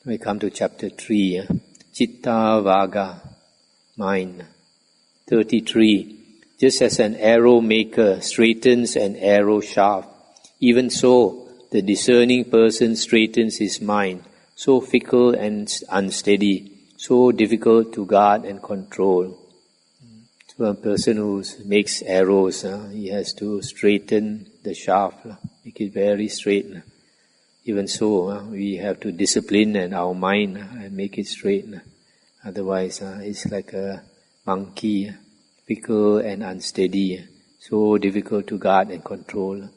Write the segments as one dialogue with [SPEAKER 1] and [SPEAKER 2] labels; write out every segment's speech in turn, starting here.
[SPEAKER 1] We come to chapter 3, Chitta Vaga, mind. 33. Just as an arrow maker straightens an arrow shaft, even so the discerning person straightens his mind, so fickle and unsteady, so difficult to guard and control. So a person who makes arrows, he has to straighten the shaft, make it very straight. Even so, we have to discipline our mind and make it straight. Otherwise, it's like a monkey, fickle and unsteady, so difficult to guard and control.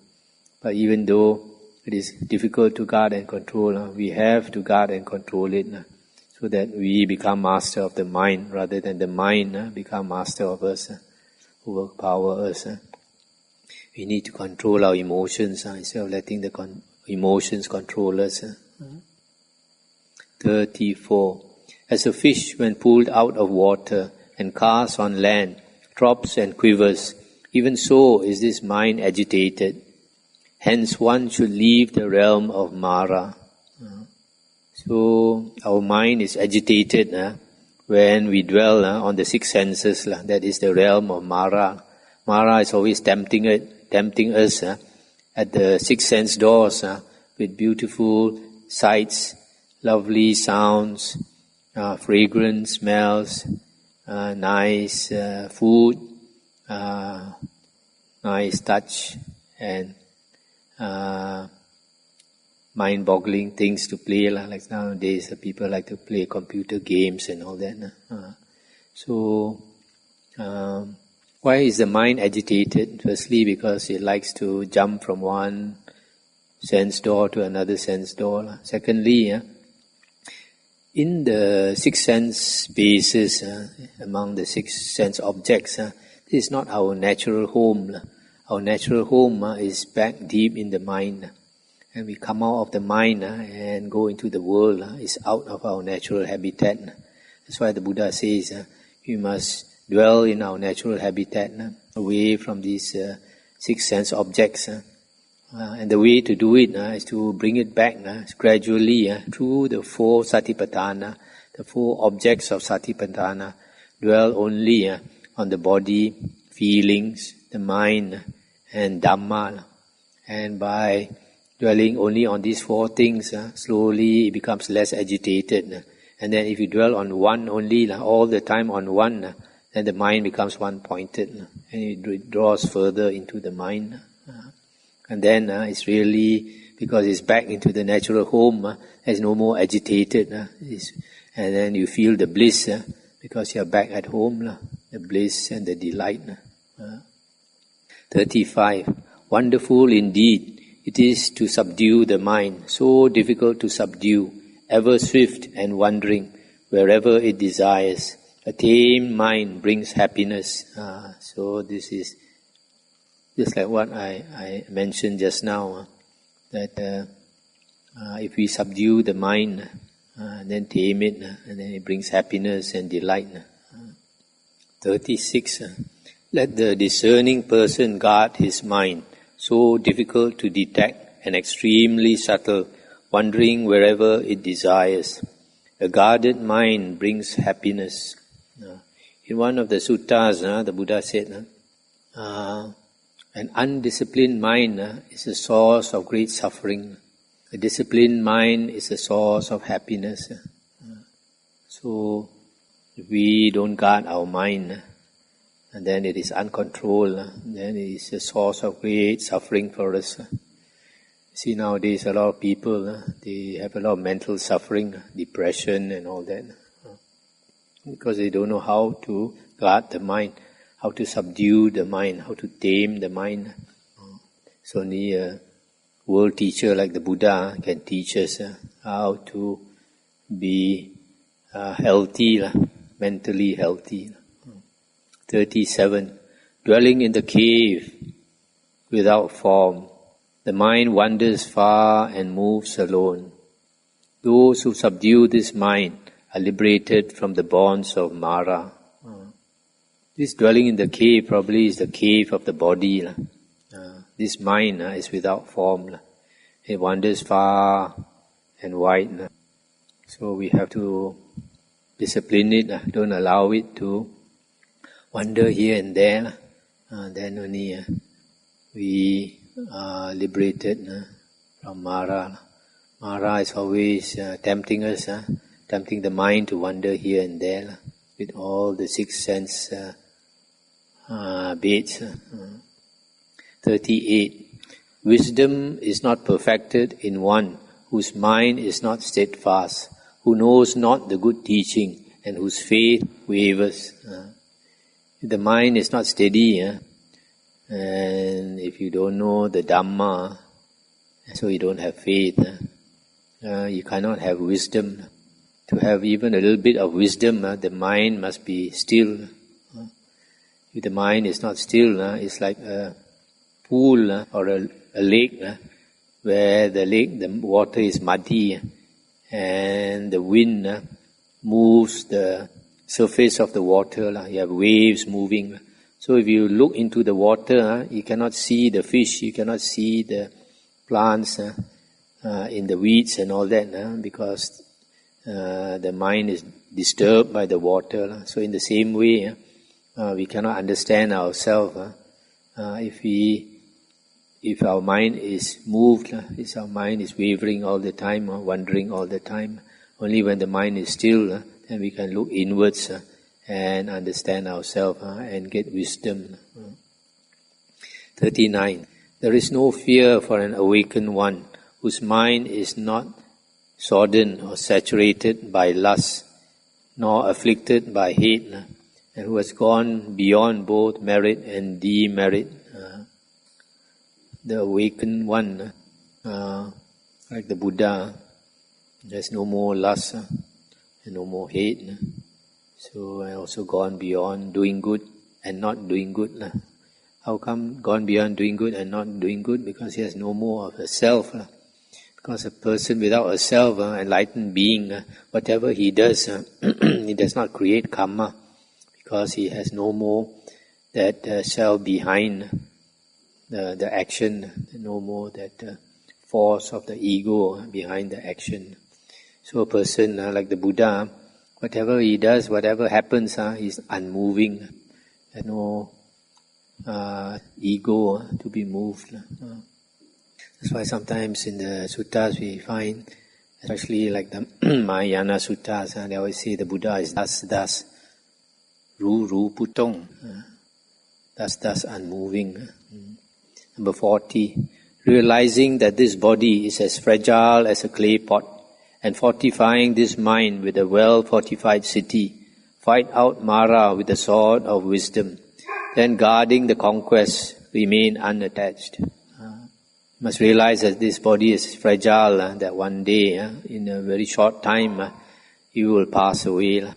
[SPEAKER 1] But even though it is difficult to guard and control, we have to guard and control it, so that we become master of the mind, rather than the mind become master of us, overpower us. We need to control our emotions instead of letting the emotions control us. 34. As a fish when pulled out of water and cast on land, drops and quivers, even so is this mind agitated. Hence one should leave the realm of Mara. So our mind is agitated when we dwell on the six senses. That is the realm of Mara. Mara is always tempting us at the six sense doors with beautiful sights, lovely sounds, fragrant smells, nice food, nice touch, and mind-boggling things to play. Like nowadays, people like to play computer games and all that. So, why is the mind agitated? Firstly, because it likes to jump from one sense door to another sense door. Secondly, in the six sense spaces, among the six sense objects, this is not our natural home. Our natural home is back deep in the mind. And we come out of the mind and go into the world. It's out of our natural habitat. That's why the Buddha says we must dwell in our natural habitat, away from these six sense objects. And the way to do it is to bring it back gradually through the four satipatthana, the four objects of satipatthana. Dwell only on the body, feelings, the mind, and Dhamma. And by dwelling only on these four things, slowly it becomes less agitated. And then if you dwell on one only, all the time on one, then the mind becomes one-pointed, and it draws further into the mind. And then it's really, because it's back into the natural home, it's no more agitated. And then you feel the bliss, because you're back at home, the bliss and the delight. 35. Wonderful indeed it is to subdue the mind, so difficult to subdue, ever swift and wandering, wherever it desires. A tamed mind brings happiness. So this is just like what I mentioned just now, that if we subdue the mind, then tame it, and then it brings happiness and delight. 36. Let the discerning person guard his mind, so difficult to detect and extremely subtle, wandering wherever it desires. A guarded mind brings happiness. In one of the suttas, the Buddha said, an undisciplined mind is a source of great suffering. A disciplined mind is a source of happiness. So, if we don't guard our mind, and then it is uncontrolled, then it is a source of great suffering for us. See, nowadays a lot of people, they have a lot of mental suffering, depression and all that, because they don't know how to guard the mind, how to subdue the mind, how to tame the mind. So only a world teacher like the Buddha can teach us how to be healthy, mentally healthy. 37. Dwelling in the cave without form, the mind wanders far and moves alone. Those who subdue this mind are liberated from the bonds of Mara. This dwelling in the cave probably is the cave of the body. This mind is without form. It wanders far and wide. So we have to discipline it, don't allow it to wander here and there. Then only we are liberated from Mara. Mara is always tempting us, tempting the mind to wander here and there with all the six sense baits. 38. Wisdom is not perfected in one whose mind is not steadfast, who knows not the good teaching, and whose faith wavers. If the mind is not steady, and if you don't know the Dhamma, so you don't have faith, you cannot have wisdom. To have even a little bit of wisdom, the mind must be still. If the mind is not still, it's like a pool or a lake, where the water is muddy and the wind moves the surface of the water. You have waves moving. So if you look into the water, you cannot see the fish, you cannot see the plants in the weeds and all that, because the mind is disturbed by the water. So in the same way, we cannot understand ourselves if our mind is moved, if our mind is wavering all the time, wandering all the time. Only when the mind is still, then we can look inwards and understand ourselves and get wisdom. 39. There is no fear for an awakened one whose mind is not sodden or saturated by lust, nor afflicted by hate, and who has gone beyond both merit and demerit. The awakened one, like the Buddha, there's no more lust and no more hate. So I also gone beyond doing good and not doing good. How come gone beyond doing good and not doing good? Because he has no more of a self. Because a person without a self, enlightened being, whatever he does, he does not create karma, because he has no more that self behind the action, no more that force of the ego behind the action. So a person like the Buddha, whatever he does, whatever happens, he's unmoving. There's no ego to be moved. That's why sometimes in the suttas we find, especially like the Mahayana suttas, they always say the Buddha is das, ru putong, das unmoving. Number 40, realizing that this body is as fragile as a clay pot, and fortifying this mind with a well-fortified city, fight out Mara with the sword of wisdom, then guarding the conquest, remain unattached. Must realize that this body is fragile, that one day, in a very short time, you will pass away.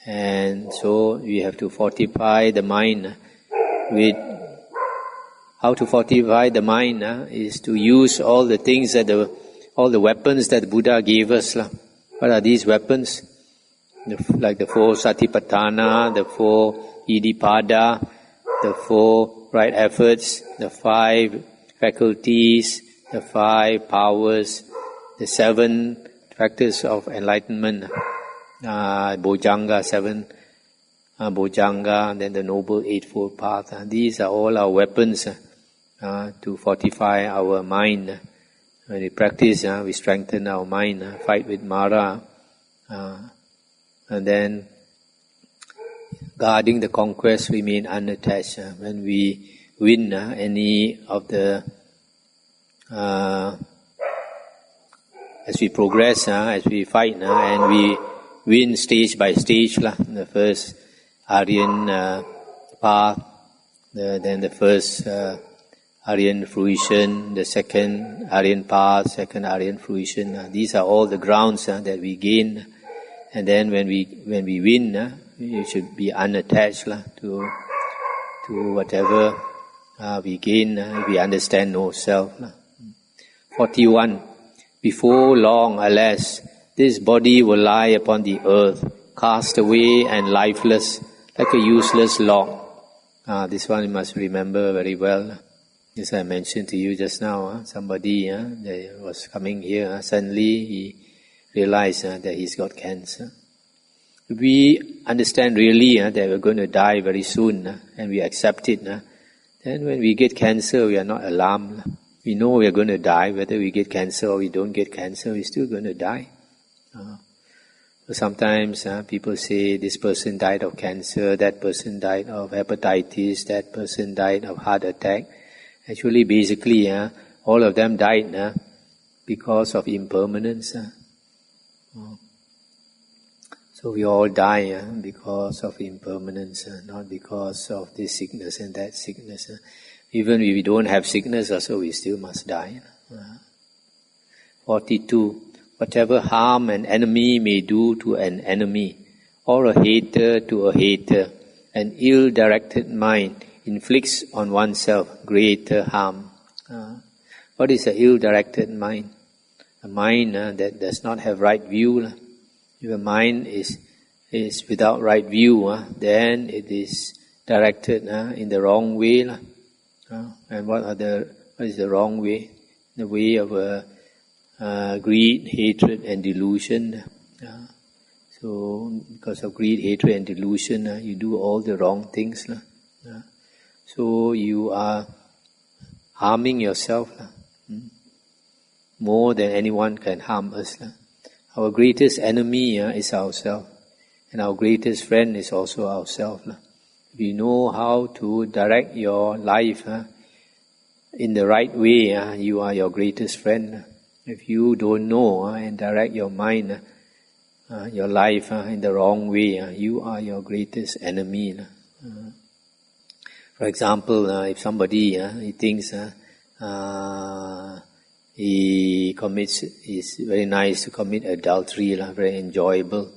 [SPEAKER 1] And so we have to fortify the mind with... How to fortify the mind is to use all the things that all the weapons that Buddha gave us. What are these weapons? Like the 4 Satipatthana, the 4 Iddhipada, the 4 right efforts, the 5 faculties, the 5 powers, the 7 factors of enlightenment, Bojjhanga, 7 Bojjhanga, and then the Noble Eightfold Path. These are all our weapons to fortify our mind. When we practice, we strengthen our mind, fight with Mara, and then guarding the conquest, remain unattached. When we win any of the... as we progress, as we fight, and we win stage by stage, the first Aryan path, then the first Aryan fruition, the second Aryan path, second Aryan fruition. These are all the grounds that we gain. And then when we win, we should be unattached to whatever we gain. We understand no self. 41. Before long, alas, this body will lie upon the earth, cast away and lifeless, like a useless log. This one you must remember very well. As I mentioned to you just now, somebody that was coming here, suddenly he realize that he's got cancer. If we understand really that we're going to die very soon and we accept it, then when we get cancer, we are not alarmed. We know we are going to die, whether we get cancer or we don't get cancer, we're still going to die. So sometimes people say this person died of cancer, that person died of hepatitis, that person died of heart attack. Actually, basically, all of them died because of impermanence. So we all die because of impermanence, not because of this sickness and that sickness. Even if we don't have sickness also, we still must die. 42. Whatever harm an enemy may do to an enemy, or a hater to a hater, an ill-directed mind inflicts on oneself greater harm. What is an ill-directed mind? A mind that does not have right view. If a mind is without right view, then it is directed in the wrong way. And what is the wrong way? The way of greed, hatred and delusion. So because of greed, hatred and delusion, you do all the wrong things. So you are harming yourself more than anyone can harm us. Our greatest enemy is ourselves, and our greatest friend is also ourselves. If you know how to direct your life in the right way, you are your greatest friend. If you don't know and direct your mind, your life in the wrong way, you are your greatest enemy. For example, if somebody he thinks it's very nice to commit adultery, very enjoyable.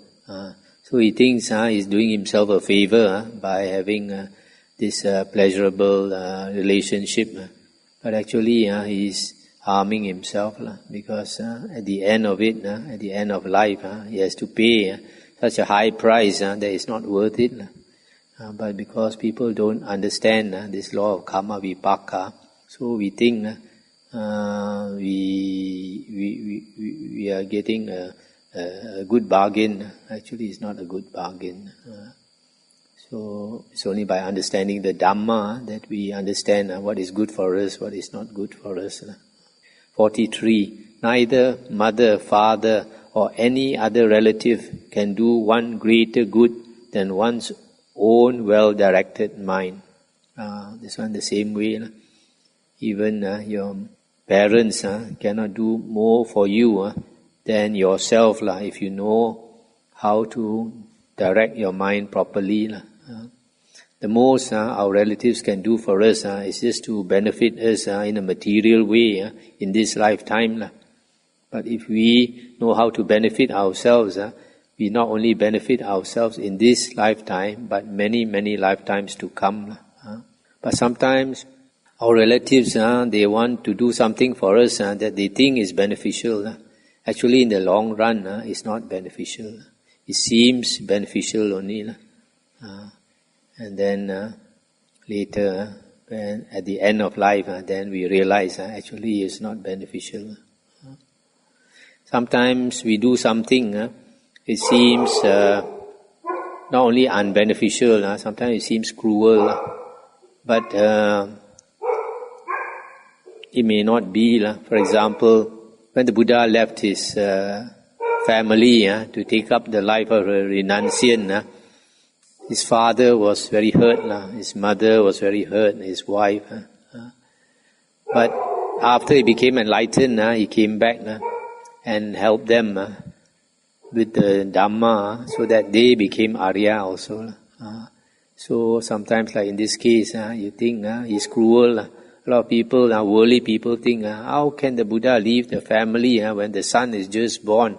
[SPEAKER 1] So he thinks he's doing himself a favor by having this pleasurable relationship. But actually he's harming himself because at the end of it, at the end of life, he has to pay such a high price that it's not worth it. But because people don't understand this law of karma vipaka, so we think we are getting a good bargain. Actually, it's not a good bargain. So it's only by understanding the Dhamma that we understand what is good for us, what is not good for us. 43. Neither mother, father, or any other relative can do one greater good than one's own well-directed mind. This one the same way. Even your parents cannot do more for you than yourself if you know how to direct your mind properly. The most our relatives can do for us is just to benefit us in a material way in this lifetime. But if we know how to benefit ourselves, we not only benefit ourselves in this lifetime, but many, many lifetimes to come. But sometimes our relatives, they want to do something for us that they think is beneficial. Actually, in the long run, it's not beneficial. It seems beneficial only. And then later, when at the end of life, then we realize actually it's not beneficial. Sometimes we do something, it seems not only unbeneficial, sometimes it seems cruel, but it may not be. For example, when the Buddha left his family to take up the life of a renunciant, his father was very hurt, his mother was very hurt, his wife. But after he became enlightened, he came back and helped them with the Dhamma so that they became Arya also. So sometimes, like in this case, you think he's cruel. A lot of people, worldly people think, how can the Buddha leave the family when the son is just born?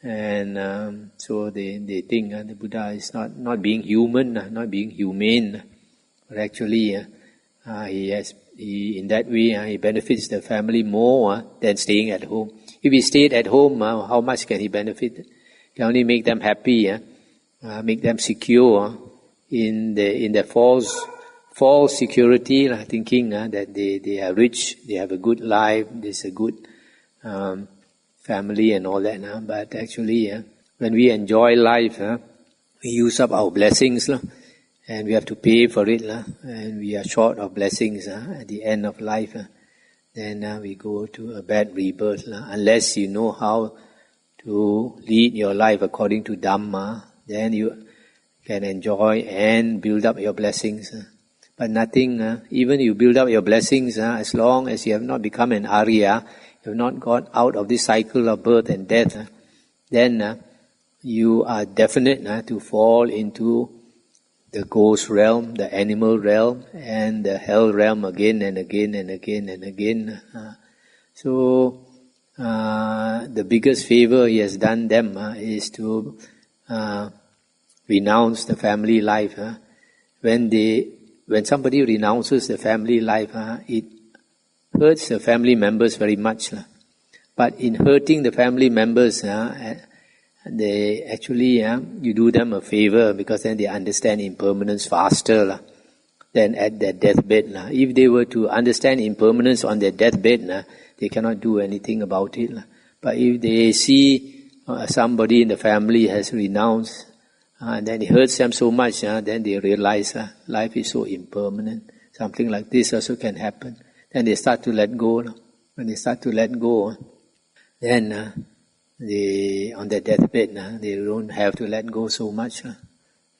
[SPEAKER 1] And so they think the Buddha is not being human, not being humane. But actually, he in that way, he benefits the family more than staying at home. If he stayed at home, how much can he benefit? He can only make them happy, make them secure in the false security, thinking that they are rich, they have a good life, there's a good family and all that. But actually, when we enjoy life, we use up our blessings, and we have to pay for it, and we are short of blessings at the end of life. Then we go to a bad rebirth. Unless you know how to lead your life according to Dhamma, then you can enjoy and build up your blessings. But nothing, even you build up your blessings, as long as you have not become an Arya, you have not got out of this cycle of birth and death, then you are definite to fall into the ghost realm, the animal realm, and the hell realm again and again and again and again. So the biggest favor he has done them is to renounce the family life. When somebody renounces the family life, it hurts the family members very much. But in hurting the family members, they actually, you do them a favor, because then they understand impermanence faster than at their deathbed. If they were to understand impermanence on their deathbed, they cannot do anything about it. But if they see somebody in the family has renounced, and then it hurts them so much, then they realize life is so impermanent. Something like this also can happen. Then they start to let go. When they start to let go, then they, on their deathbed, they don't have to let go so much.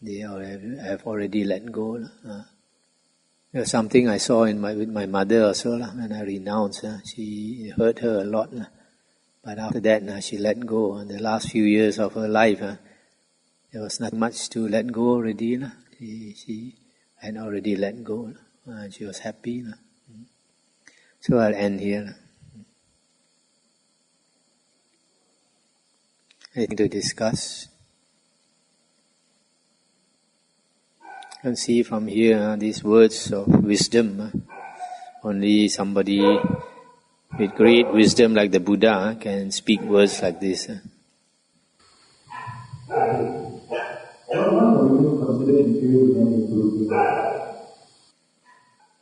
[SPEAKER 1] They have already let go. There's something I saw with my mother also. When I renounced, it hurt her a lot. But after that, she let go. In the last few years of her life, there was not much to let go already. She had already let go. She was happy. So I'll end here. Anything to discuss? You can see from here these words of wisdom. Only somebody with great wisdom like the Buddha can speak words like this.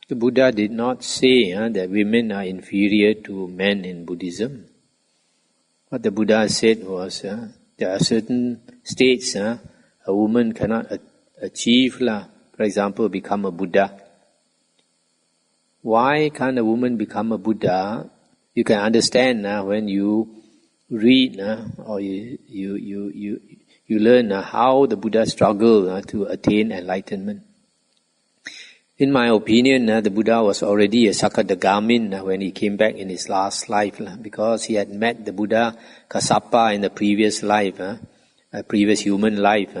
[SPEAKER 1] The Buddha did not say that women are inferior to men in Buddhism. What the Buddha said was, there are certain states a woman cannot achieve. For example, become a Buddha. Why can't a woman become a Buddha? You can understand when you read or you learn how the Buddha struggled to attain enlightenment. In my opinion, the Buddha was already a Sakadagamin when he came back in his last life, because he had met the Buddha Kassapa in the previous life, a previous human life,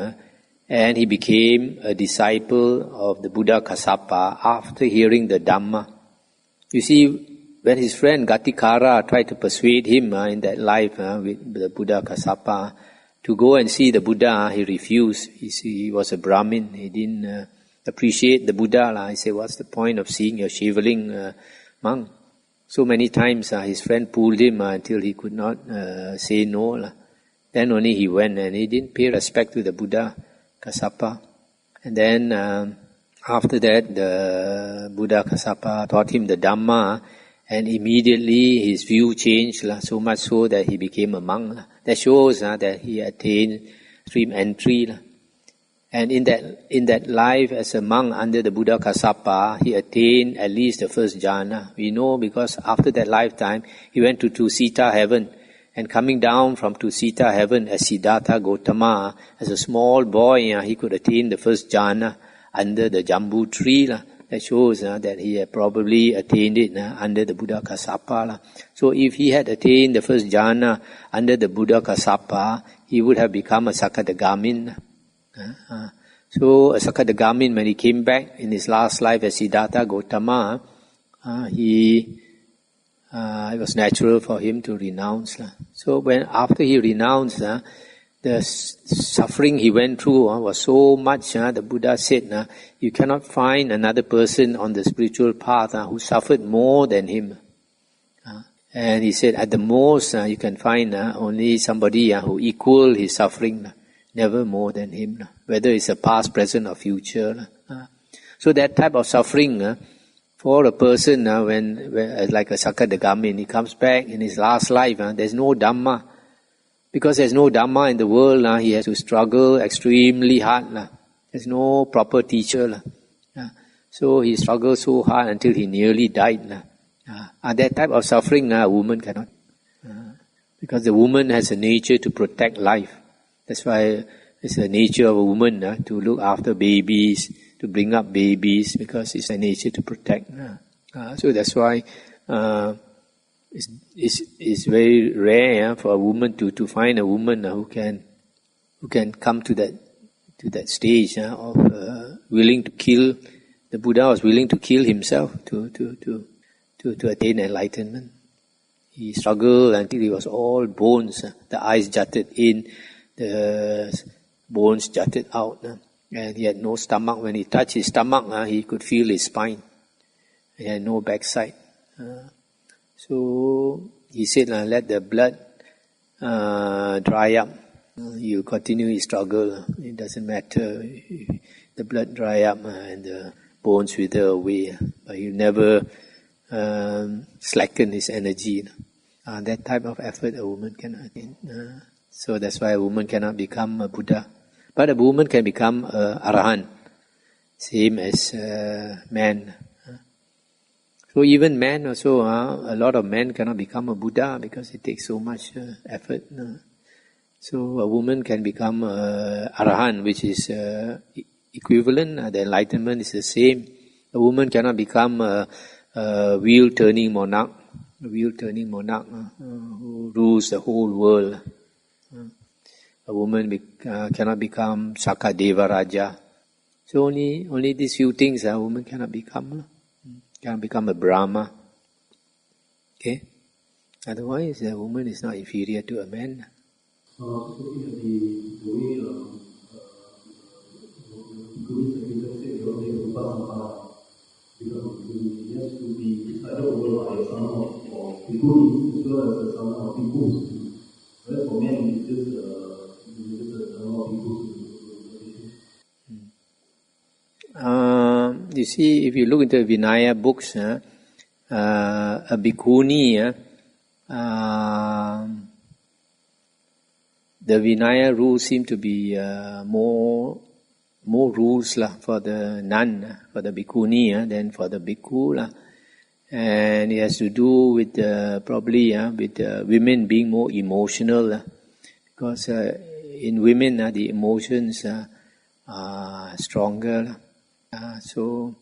[SPEAKER 1] and he became a disciple of the Buddha Kassapa after hearing the Dhamma. You see, when his friend Gatikara tried to persuade him in that life with the Buddha Kassapa to go and see the Buddha, he refused. He was a Brahmin. He didn't appreciate the Buddha. He said, what's the point of seeing your shaveling monk? So many times his friend pulled him until he could not say no. Then only he went, and he didn't pay respect to the Buddha Kassapa. And then after that, the Buddha Kassapa taught him the Dhamma, and immediately his view changed, so much so that he became a monk. That shows that he attained stream entry. And in that life as a monk under the Buddha Kassapa, he attained at least the first jhana. We know because after that lifetime, he went to Tusita heaven. And coming down from Tusita heaven as Siddhartha Gautama, as a small boy, he could attain the first jhana under the Jambu tree. That shows that he had probably attained it under the Buddha Kassapa. So if he had attained the first jhana under the Buddha Kassapa, he would have become a Sakadagamin. So a Sakadagamin, when he came back in his last life as Siddhartha Gautama, it was natural for him to renounce. So after he renounced, the suffering he went through was so much. The Buddha said, you cannot find another person on the spiritual path who suffered more than him. And he said, at the most, you can find only somebody who equal his suffering, never more than him, whether it's a past, present, or future. So that type of suffering For a person, when like a Sakadagamin, he comes back in his last life, there's no Dhamma. Because there's no Dhamma in the world, he has to struggle extremely hard. There's no proper teacher. So he struggled so hard until he nearly died. That type of suffering, a woman cannot. Because the woman has a nature to protect life. That's why it's the nature of a woman to look after babies, to bring up babies, because it's a nature to protect. So that's why it's very rare for a woman to find a woman who can come to that stage of willing to kill. The Buddha was willing to kill himself to attain enlightenment. He struggled until he was all bones. The eyes jutted in, the bones jutted out. And he had no stomach. When he touched his stomach, he could feel his spine. He had no backside. So he said, let the blood dry up. You continue his struggle. It doesn't matter. The blood dry up and the bones wither away. But he never slacken his energy. That type of effort a woman cannot attain. So that's why a woman cannot become a Buddha. But a woman can become a Arahant, same as man. So even men also, a lot of men cannot become a Buddha because it takes so much effort. So a woman can become a Arahant, which is equivalent. The enlightenment is the same. A woman cannot become a wheel-turning monarch. A wheel-turning monarch who rules the whole world. A woman cannot become Sakadeva Raja. So only these few things a woman cannot become. Cannot become a Brahma. Okay? Otherwise, a woman is not inferior to a man. You see, if you look into Vinaya books, a bhikkhuni, the Vinaya rules seem to be more rules for the nun, for the bhikkhuni than for the bhikkhu. And it has to do with probably with women being more emotional, because in women the emotions are stronger. So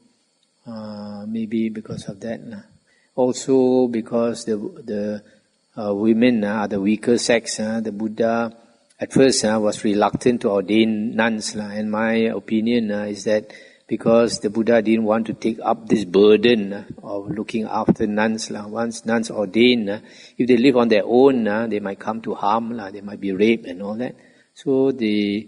[SPEAKER 1] maybe because of that. Also because the women are the weaker sex. The Buddha at first was reluctant to ordain nuns. And my opinion is that because the Buddha didn't want to take up this burden of looking after nuns. Once nuns ordain, if they live on their own, they might come to harm. They might be raped and all that. So the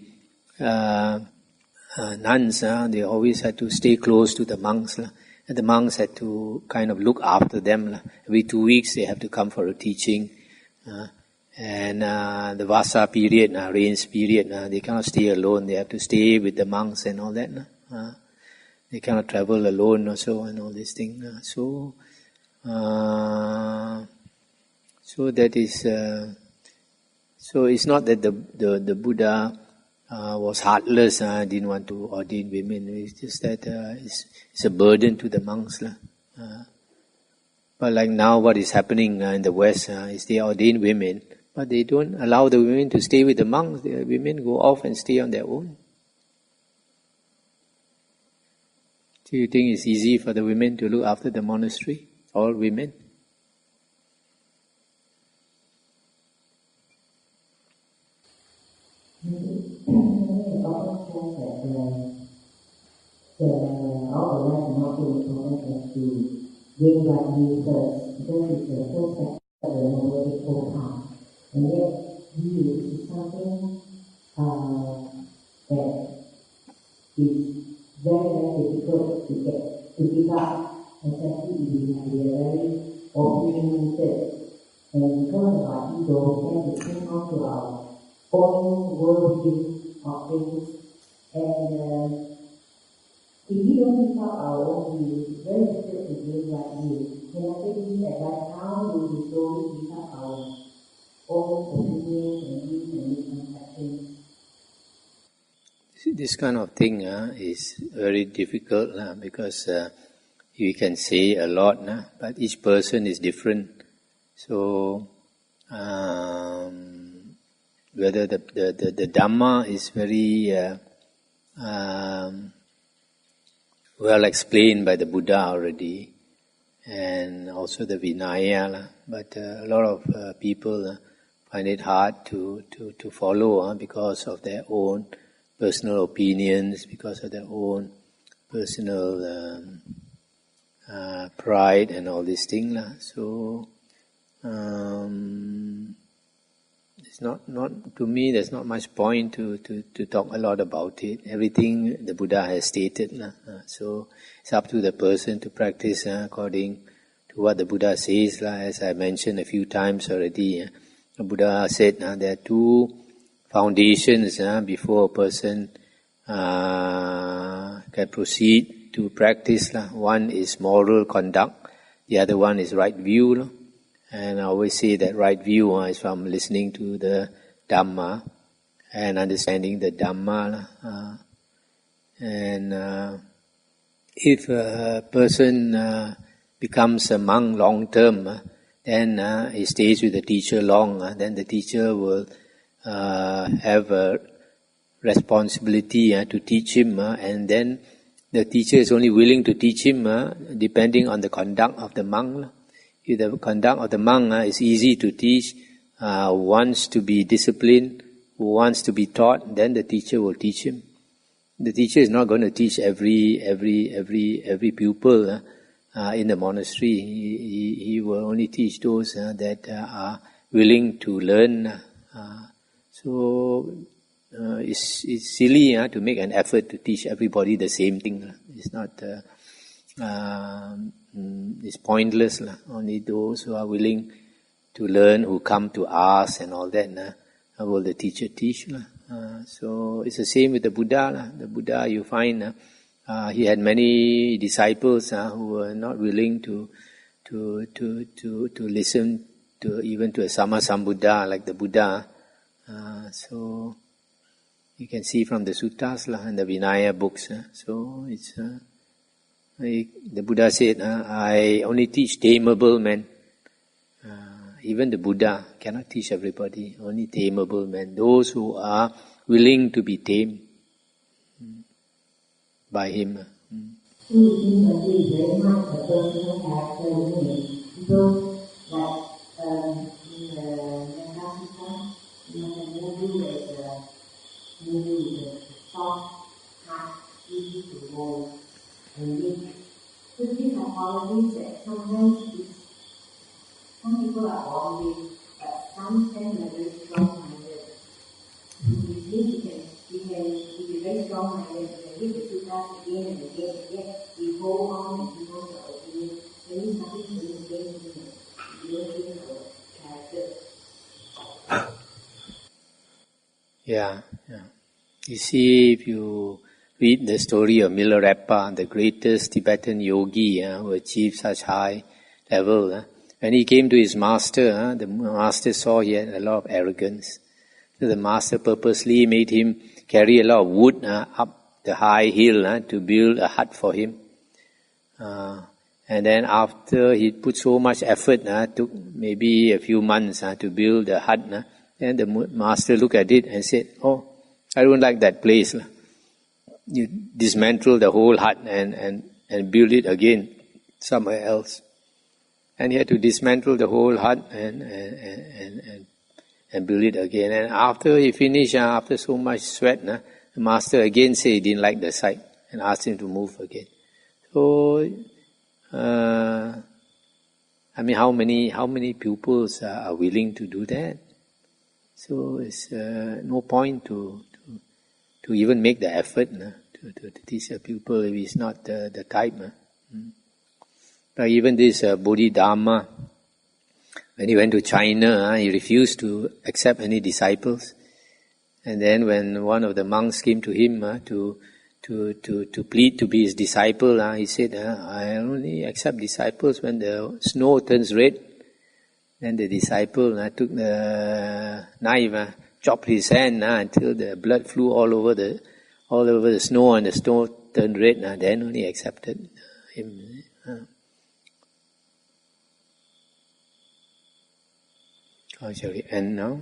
[SPEAKER 1] nuns, they always had to stay close to the monks. And the monks had to kind of look after them. Every 2 weeks they have to come for a teaching. And the Vasa period, rains period, they cannot stay alone. They have to stay with the monks and all that. They cannot travel alone also and all these things. So that is. So it's not that the Buddha was heartless. Didn't want to ordain women. It's just that it's a burden to the monks. But like now, what is happening in the West is they ordain women, but they don't allow the women to stay with the monks. The women go off and stay on their own. Do you think it's easy for the women to look after the monastery? All women?
[SPEAKER 2] Doing what he says, because it's the first step of the noble path. And yet, view is something that is very, very difficult to pick up, especially if we are very opinionated. And because of our ego, we tend to cling on to our own worldview of things. And if we don't pick up our own views, it's very difficult to gain right view. Can I take this advice? How do we slowly pick up our own opinions and views and misconceptions?
[SPEAKER 1] This kind of thing is very difficult because you can say a lot, but each person is different. So whether the Dhamma is very well explained by the Buddha already, and also the Vinaya, but a lot of people find it hard to follow because of their own personal opinions, because of their own personal pride and all these things. So it's not to me. There's not much point to talk a lot about it. Everything the Buddha has stated. So it's up to the person to practice according to what the Buddha says. As I mentioned a few times already, the Buddha said there are two foundations before a person can proceed to practice. One is moral conduct, the other one is right view. And I always say that right view is from listening to the Dhamma and understanding the Dhamma. And if a person becomes a monk long term, then he stays with the teacher long, then the teacher will have a responsibility to teach him, and then the teacher is only willing to teach him depending on the conduct of the monk. If the conduct of the monk is easy to teach, who wants to be disciplined, who wants to be taught, then the teacher will teach him. The teacher is not going to teach every pupil in the monastery. He will only teach those that are willing to learn. So it's silly to make an effort to teach everybody the same thing. It's not. It's pointless. Only those who are willing to learn, who come to ask and all that, will the teacher teach. So it's the same with the Buddha. The Buddha, you find, he had many disciples who were not willing to listen to even to a Sammasambuddha like the Buddha. So you can see from the suttas and the Vinaya books. So it's the Buddha said, I only teach tameable men. Even the Buddha cannot teach everybody, only tameable men. Those who are willing to be tamed by him.
[SPEAKER 2] Very much a personal character, isn't it? Because, like, in the Dhammapada, you have a movie with a soft, hard, easy to hold, and live. So these are qualities that sometimes some people are born with, but some stand are very strong-minded. We can be very strong-minded, we can read the suttas again and again and again. We hold on and we hold our opinion. There is nothing to do against it. We don't change our character.
[SPEAKER 1] Yeah. You see, if you read the story of Milarepa, the greatest Tibetan yogi who achieved such high level, when he came to his master, the master saw he had a lot of arrogance. So the master purposely made him carry a lot of wood up the high hill to build a hut for him. And then after he put so much effort, took maybe a few months to build the hut, then the master looked at it and said, "Oh, I don't like that place. You dismantle the whole hut and build it again somewhere else." And he had to dismantle the whole hut and build it again. And after he finished, after so much sweat, the master again said he didn't like the site and asked him to move again. So, how many pupils are willing to do that? So it's no point to even make the effort to teach a pupil if he's not the type. But even this Bodhidharma, when he went to China, he refused to accept any disciples. And then when one of the monks came to him to to plead to be his disciple. He said, I only accept disciples when the snow turns red. Then the disciple took the knife, chopped his hand until the blood flew all over the snow, and the snow turned red. Then only accepted him. How shall we end now?